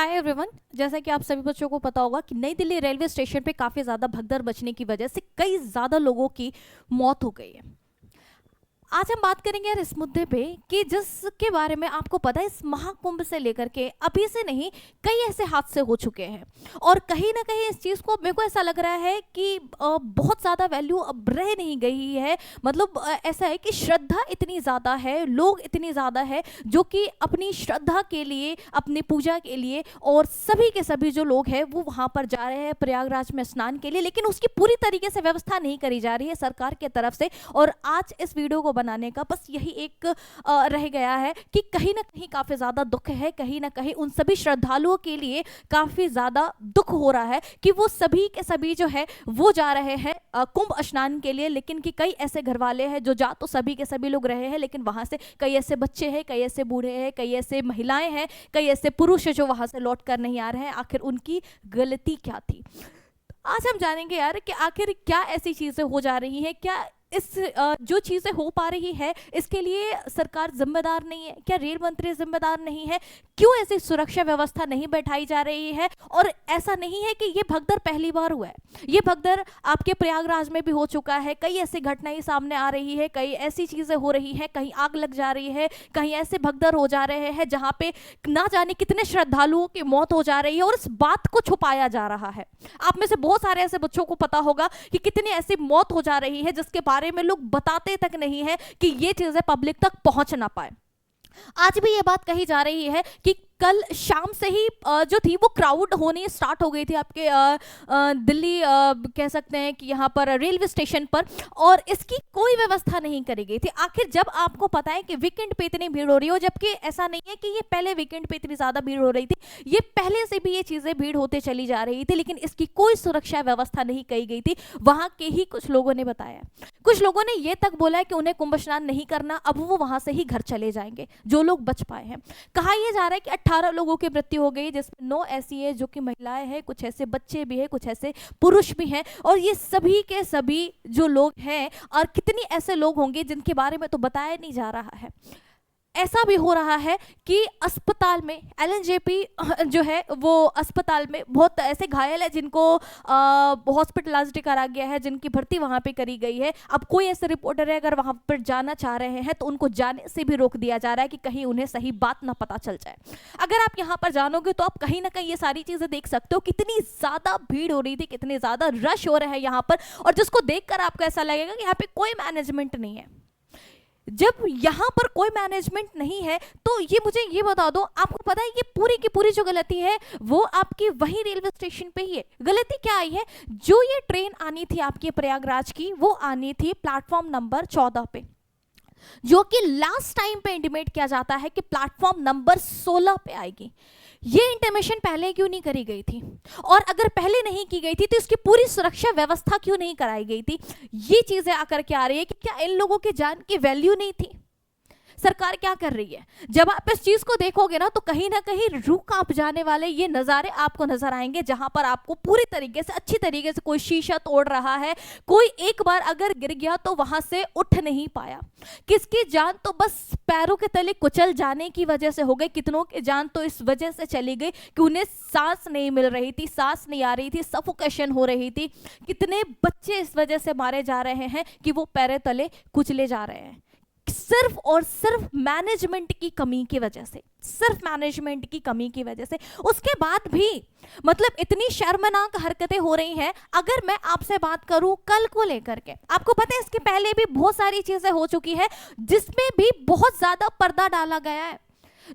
Hi everyone. जैसा कि आप सभी बच्चों को पता होगा कि नई दिल्ली रेलवे स्टेशन पे काफ़ी ज़्यादा भगदड़ मचने की वजह से कई ज़्यादा लोगों की मौत हो गई है। आज हम बात करेंगे यार इस मुद्दे पे कि जिसके बारे में आपको पता है, इस महाकुंभ से लेकर के अभी से नहीं कई ऐसे हादसे हो चुके हैं और कहीं ना कहीं इस चीज़ को मेरे को ऐसा लग रहा है कि बहुत ज़्यादा वैल्यू अब रह नहीं गई है। मतलब ऐसा है कि श्रद्धा इतनी ज़्यादा है, लोग इतनी ज़्यादा है जो कि अपनी श्रद्धा के लिए, अपनी पूजा के लिए और सभी के सभी जो लोग हैं वो वहाँ पर जा रहे हैं प्रयागराज में स्नान के लिए, लेकिन उसकी पूरी तरीके से व्यवस्था नहीं करी जा रही है सरकार की तरफ से। और आज इस वीडियो को बनाने का बस यही एक रह गया है कि कहीं ना कहीं काफी ज्यादा दुख है, कहीं ना कहीं उन सभी श्रद्धालुओं के लिए काफी ज्यादा दुख हो रहा है कि वो सभी के सभी जो है वो जा रहे हैं कुंभ स्नान के लिए, लेकिन कि कई ऐसे घर वाले हैं जो जा तो सभी के सभी लोग रहे हैं, लेकिन वहां से कई ऐसे बच्चे हैं, कई ऐसे बूढ़े हैं, कई ऐसे महिलाएं हैं, कई ऐसे पुरुष हैं जो वहां से लौट कर नहीं आ रहे हैं। आखिर उनकी गलती क्या थी? आज हम जानेंगे यार कि आखिर क्या ऐसी चीजें हो जा रही हैं, क्या इस जो चीज़ें हो पा रही है इसके लिए सरकार जिम्मेदार नहीं है, क्या रेल मंत्री जिम्मेदार नहीं है, क्यों ऐसी सुरक्षा व्यवस्था नहीं बैठाई जा रही है? और ऐसा नहीं है कि ये भगदड़ पहली बार हुआ है, ये भगदड़ आपके प्रयागराज में भी हो चुका है। कई ऐसी घटनाएं सामने आ रही है, कई ऐसी चीज़ें हो रही हैं, कहीं आग लग जा रही है, कहीं ऐसे भगदड़ हो जा रहे हैं जहाँ पे ना जाने कितने श्रद्धालुओं की मौत हो जा रही है और इस बात को छुपाया जा रहा है। आप में से बहुत सारे ऐसे बच्चों को पता होगा कि कितनी ऐसी मौत हो जा रही है जिसके बारे में लोग बताते तक नहीं है कि ये चीजें पब्लिक तक पहुंच ना पाए। आज भी ये बात कही जा रही है कि कल शाम से ही जो थी वो क्राउड होनी स्टार्ट हो गई थी आपके दिल्ली कह सकते हैं कि यहाँ पर रेलवे स्टेशन पर, और इसकी कोई व्यवस्था नहीं करी गई थी। आखिर जब आपको पता है कि वीकेंड पे इतनी भीड़ हो रही हो, जबकि ऐसा नहीं है कि ये पहले वीकेंड पे इतनी ज़्यादा भीड़ हो रही थी, ये पहले से भी ये चीज़ें भीड़ होते चली जा रही थी, लेकिन इसकी कोई सुरक्षा व्यवस्था नहीं की गई थी। वहाँ के ही कुछ लोगों ने बताया, कुछ लोगों ने ये तक बोला है कि उन्हें कुंभ स्नान नहीं करना, अब वो वहाँ से ही घर चले जाएंगे जो लोग बच पाए हैं। कहा यह जा रहा है कि 18 लोगों की मृत्यु हो गई, जिसमें 9 ऐसी है जो कि महिलाएं हैं, कुछ ऐसे बच्चे भी हैं, कुछ ऐसे पुरुष भी हैं, और ये सभी के सभी जो लोग हैं, और कितनी ऐसे लोग होंगे जिनके बारे में तो बताया नहीं जा रहा है। ऐसा भी हो रहा है कि अस्पताल में एलएनजेपी जो है वो अस्पताल में बहुत ऐसे घायल है जिनको हॉस्पिटलाइज्ड करा गया है, जिनकी भर्ती वहां पे करी गई है। अब कोई ऐसे रिपोर्टर है अगर वहां पर जाना चाह रहे हैं तो उनको जाने से भी रोक दिया जा रहा है कि कहीं उन्हें सही बात ना पता चल जाए। अगर आप यहाँ पर जानोगे तो आप कहीं ना कहीं ये सारी चीजें देख सकते हो, कितनी ज्यादा भीड़ हो रही थी, कितनी ज्यादा रश हो रहा है यहाँ पर, और जिसको देखकर आपको ऐसा लगेगा कि यहाँ पे कोई मैनेजमेंट नहीं है। जब यहाँ पर कोई मैनेजमेंट नहीं है तो ये मुझे ये बता दो, आपको पता है ये पूरी की पूरी जो गलती है वो आपकी वही रेलवे स्टेशन पे ही है। गलती क्या आई है? जो ये ट्रेन आनी थी आपके प्रयागराज की, वो आनी थी प्लेटफॉर्म नंबर 14 पे, जो कि लास्ट टाइम पे इंटीमेट किया जाता है कि प्लेटफॉर्म नंबर 16 पे आएगी। ये इंटीमेशन पहले क्यों नहीं करी गई थी? और अगर पहले नहीं की गई थी तो इसकी पूरी सुरक्षा व्यवस्था क्यों नहीं कराई गई थी? ये चीजें आकर के आ रही है कि क्या इन लोगों की जान की वैल्यू नहीं थी? सरकार क्या कर रही है? जब आप इस चीज को देखोगे ना तो कहीं ना कहीं रूह कांप जाने वाले ये नज़ारे आपको नजर आएंगे, जहां पर आपको पूरी तरीके से अच्छी तरीके से कोई शीशा तोड़ रहा है, कोई एक बार अगर गिर गया तो वहां से उठ नहीं पाया, किसकी जान तो बस पैरों के तले कुचल जाने की वजह से हो गई, कितनों की जान तो इस वजह से चली गई कि उन्हें सांस नहीं मिल रही थी, सांस नहीं आ रही थी, सफोकेशन हो रही थी। कितने बच्चे इस वजह से मारे जा रहे हैं कि वो पैरों तले कुचले जा रहे हैं, सिर्फ और सिर्फ मैनेजमेंट की कमी की वजह से, सिर्फ मैनेजमेंट की कमी की वजह से। उसके बाद भी मतलब इतनी शर्मनाक हरकतें हो रही हैं। अगर मैं आपसे बात करूं कल को लेकर के, आपको पता है इसके पहले भी बहुत सारी चीजें हो चुकी है जिसमें भी बहुत ज्यादा पर्दा डाला गया है।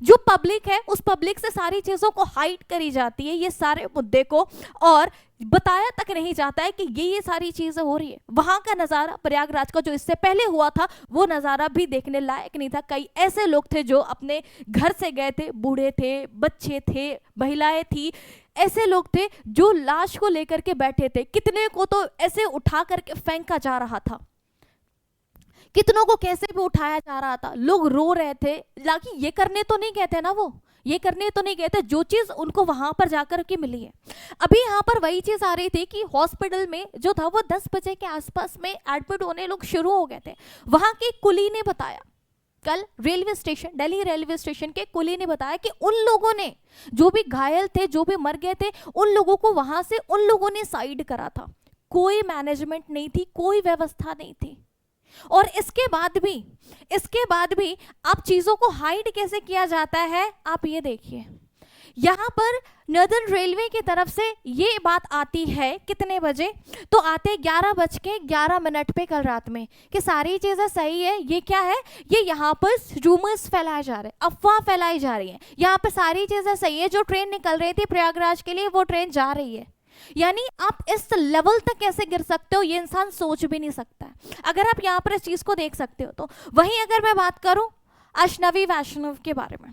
जो पब्लिक है उस पब्लिक से सारी चीजों को हाइड करी जाती है, ये सारे मुद्दे को, और बताया तक नहीं जाता है कि ये सारी चीजें हो रही है। वहां का नजारा प्रयागराज का जो इससे पहले हुआ था वो नजारा भी देखने लायक नहीं था। कई ऐसे लोग थे जो अपने घर से गए थे, बूढ़े थे, बच्चे थे, महिलाएं थी, ऐसे लोग थे जो लाश को लेकर के बैठे थे। कितने को तो ऐसे उठा करके फेंका जा रहा था, कितनों को कैसे भी उठाया जा रहा था, लोग रो रहे थे। हालांकि ये करने तो नहीं कहते ना, वो ये करने तो नहीं कहते जो चीज उनको वहां पर जाकर के मिली है। अभी यहाँ पर वही चीज आ रही थी कि हॉस्पिटल में जो था वो 10 बजे के आसपास में एडमिट होने लोग शुरू हो गए थे। वहां की कुली ने बताया कल railway station, Delhi railway station के कुली ने बताया कि उन लोगों ने, जो भी घायल थे, जो भी मर गए थे, उन लोगों को वहां से उन लोगों ने साइड करा था। कोई मैनेजमेंट नहीं थी, कोई व्यवस्था नहीं थी। और इसके बाद भी अब चीजों को हाइड कैसे किया जाता है, आप ये देखिए। यहाँ पर नॉर्दर्न रेलवे की तरफ से ये बात आती है कितने बजे, तो आते 11:11 पे कल रात में, कि सारी चीज़ें सही है। ये क्या है, ये यहाँ पर रूमर्स फैलाए जा रहे हैं, अफवाह फैलाई जा रही है। यहाँ पर सारी चीज़ें सही है, जो ट्रेन निकल रही थी प्रयागराज के लिए वो ट्रेन जा रही है। यानी आप इस लेवल तक कैसे गिर सकते हो, ये इंसान सोच भी नहीं सकता है, अगर आप यहाँ पर इस चीज़ को देख सकते हो तो। वहीं अगर मैं बात करूँ अश्नवी वैष्णव के बारे में,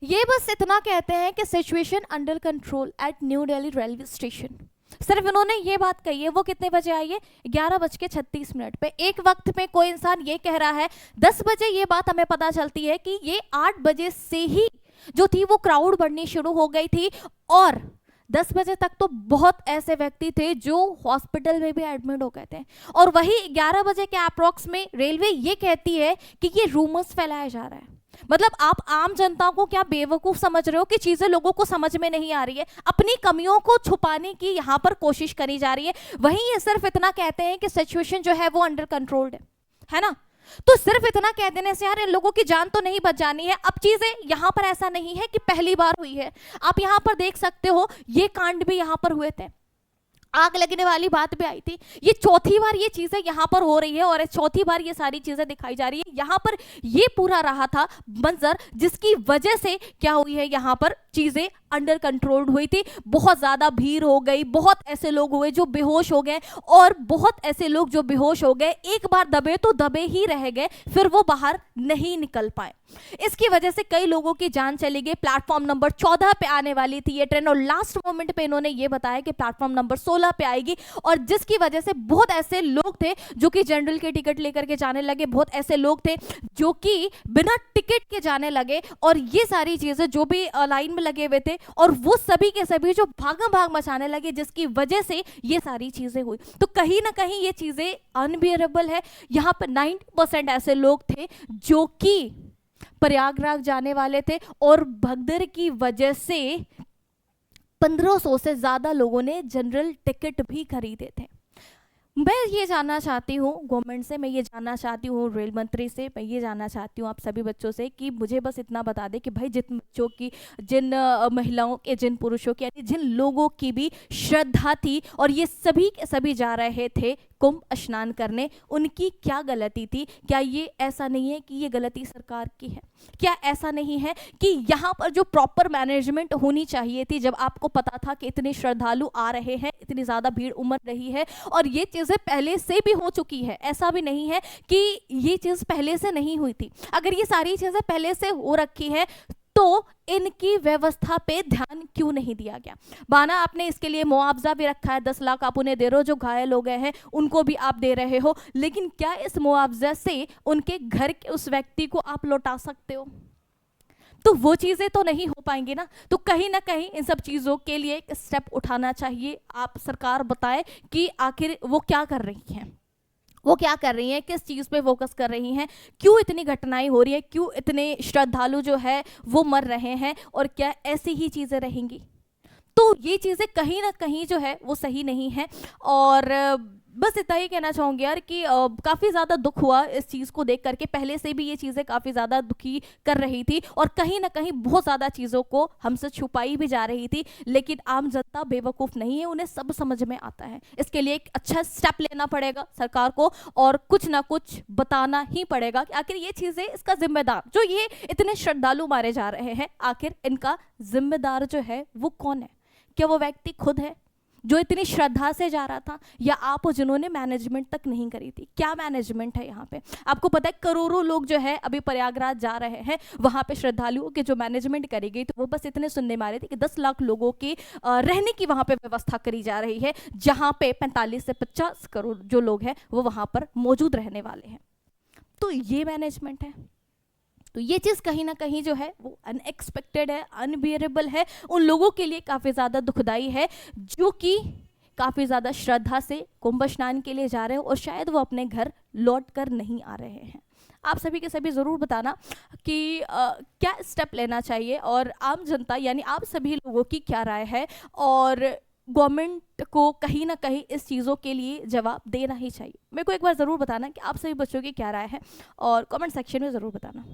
ये बस इतना कहते हैं कि situation under control at New Delhi railway station. सिर्फ इन्होंने ये बात कही है। वो कितने बजे आई है, 11:36 पे। एक वक्त में कोई इंसान ये कह रहा है, 10 बजे ये बात हमें पता चलती है कि ये 8 बजे से ही जो थी वो क्राउड बढ़नी शुरू हो गई थी, और 10 बजे तक तो बहुत ऐसे व्यक्ति थे जो हॉस्पिटल में भी एडमिट हो गए थे। और वही 11 बजे के अप्रॉक्स में रेलवे ये कहती है कि ये रूमर्स फैलाया जा रहा है। मतलब आप आम जनता को क्या बेवकूफ समझ रहे हो कि चीजें लोगों को समझ में नहीं आ रही है, अपनी कमियों को छुपाने की यहाँ पर कोशिश करी जा रही है। वहीं ये सिर्फ इतना कहते हैं कि सिचुएशन जो है वो अंडर कंट्रोल्ड है ना। तो सिर्फ इतना कह देने से यार इन लोगों की जान तो नहीं बच जानी है। अब चीजें यहाँ पर ऐसा नहीं है कि पहली बार हुई है, आप यहाँ पर देख सकते हो ये कांड भी यहाँ पर हुए थे, आग लगने वाली बात भी आई थी। ये चौथी बार ये चीजें यहाँ पर हो रही है और चौथी बार ये सारी चीजें दिखाई जा रही है। यहाँ पर ये पूरा रहा था मंजर जिसकी वजह से क्या हुई है, यहाँ पर चीजें अंडर कंट्रोल्ड हुई थी। बहुत ज्यादा भीड़ हो गई, बहुत ऐसे लोग हुए जो बेहोश हो गए, और बहुत ऐसे लोग जो बेहोश हो गए एक बार दबे तो दबे ही रह गए, फिर वो बाहर नहीं निकल पाए। इसकी वजह से कई लोगों की जान चली गई। प्लेटफॉर्म नंबर 14 पे आने वाली थी ये ट्रेन, और लास्ट मोमेंट पे इन्होंने ये बताया कि प्लेटफॉर्म नंबर 16 पे आएगी, और जिसकी वजह से बहुत ऐसे लोग थे जो कि जनरल के टिकट लेकर के जाने लगे, बहुत ऐसे लोग थे जो कि बिना टिकट के जाने लगे, और ये सारी चीजें जो भी लाइन में लगे हुए थे, और वो सभी के सभी जो भागम भाग मचाने लगे, जिसकी वजह से ये सारी चीजें हुई। तो कहीं ना कहीं ये चीजें अनबियरेबल है। यहाँ पर 90% ऐसे लोग थे जो कि प्रयागराज जाने वाले थे, और भगदड़ की वजह से 1500 से ज्यादा लोगों ने जनरल टिकट भी खरीदे थे। मैं ये जानना चाहती हूँ गवर्नमेंट से, मैं ये जानना चाहती हूँ रेल मंत्री से, मैं ये जानना चाहती हूँ आप सभी बच्चों से कि मुझे बस इतना बता दें कि भाई जिन बच्चों की, जिन महिलाओं के, जिन पुरुषों की, यानी जिन लोगों की भी श्रद्धा थी और ये सभी के सभी जा रहे थे कुंभ स्नान करने, उनकी क्या गलती थी? क्या ये ऐसा नहीं है कि ये गलती सरकार की है? क्या ऐसा नहीं है कि यहाँ पर जो प्रॉपर मैनेजमेंट होनी चाहिए थी, जब आपको पता था कि इतने श्रद्धालु आ रहे हैं, इतनी ज़्यादा भीड़ उमड़ रही है, और ये चीज़ें पहले से भी हो चुकी है, ऐसा भी नहीं है कि ये चीज़ पहले से नहीं हुई थी। अगर ये सारी चीज़ें पहले से हो रखी है तो इनकी व्यवस्था पे ध्यान क्यों नहीं दिया गया? बाना आपने इसके लिए मुआवजा भी रखा है, 10 लाख आप उन्हें दे रहे हो, जो घायल हो गए हैं उनको भी आप दे रहे हो, लेकिन क्या इस मुआवजा से उनके घर के उस व्यक्ति को आप लौटा सकते हो? तो वो चीज़ें तो नहीं हो पाएंगी ना। तो कहीं ना कहीं इन सब चीज़ों के लिए एक स्टेप उठाना चाहिए। आप सरकार बताए कि आखिर वो क्या कर रही हैं, वो क्या कर रही हैं, किस चीज़ पे फोकस कर रही हैं, क्यों इतनी घटनाएं हो रही है, क्यों इतने श्रद्धालु जो है वो मर रहे हैं, और क्या ऐसी ही चीज़ें रहेंगी? तो ये चीज़ें कहीं ना कहीं जो है वो सही नहीं है। और बस इतना ही कहना चाहूँगी यार कि काफ़ी ज़्यादा दुख हुआ इस चीज़ को देख करके। पहले से भी ये चीज़ें काफ़ी ज़्यादा दुखी कर रही थी, और कहीं ना कहीं बहुत ज़्यादा चीज़ों को हमसे छुपाई भी जा रही थी, लेकिन आम जनता बेवकूफ़ नहीं है, उन्हें सब समझ में आता है। इसके लिए एक अच्छा स्टेप लेना पड़ेगा सरकार को, और कुछ ना कुछ बताना ही पड़ेगा कि आखिर ये चीज़ें, इसका जिम्मेदार, जो ये इतने श्रद्धालु मारे जा रहे हैं, आखिर इनका जिम्मेदार जो है वो कौन है? क्या वो व्यक्ति खुद है जो इतनी श्रद्धा से जा रहा था, या आप हो जिन्होंने मैनेजमेंट तक नहीं करी थी? क्या मैनेजमेंट है यहाँ पे? आपको पता है करोड़ों लोग जो है अभी प्रयागराज जा रहे हैं, वहाँ पे श्रद्धालुओं की जो मैनेजमेंट करी गई, तो वो बस इतने सुनने में आ रहे थे कि 10 लाख लोगों की रहने की वहाँ पे व्यवस्था करी जा रही है, जहाँ पे 45 से 50 करोड़ जो लोग हैं वो वहाँ पर मौजूद रहने वाले हैं। तो ये मैनेजमेंट है। तो ये चीज़ कहीं ना कहीं जो है वो अनएक्सपेक्टेड है, अनबियरेबल है, उन लोगों के लिए काफ़ी ज़्यादा दुखदाई है जो कि काफ़ी ज़्यादा श्रद्धा से कुंभ स्नान के लिए जा रहे हैं, और शायद वो अपने घर लौट कर नहीं आ रहे हैं। आप सभी के सभी ज़रूर बताना कि क्या स्टेप लेना चाहिए और आम जनता यानी आप सभी लोगों की क्या राय है, और गवर्नमेंट को कहीं ना कहीं इस चीज़ों के लिए जवाब देना ही चाहिए। मेरे को एक बार ज़रूर बताना कि आप सभी बच्चों की क्या राय है, और कमेंट सेक्शन में ज़रूर बताना।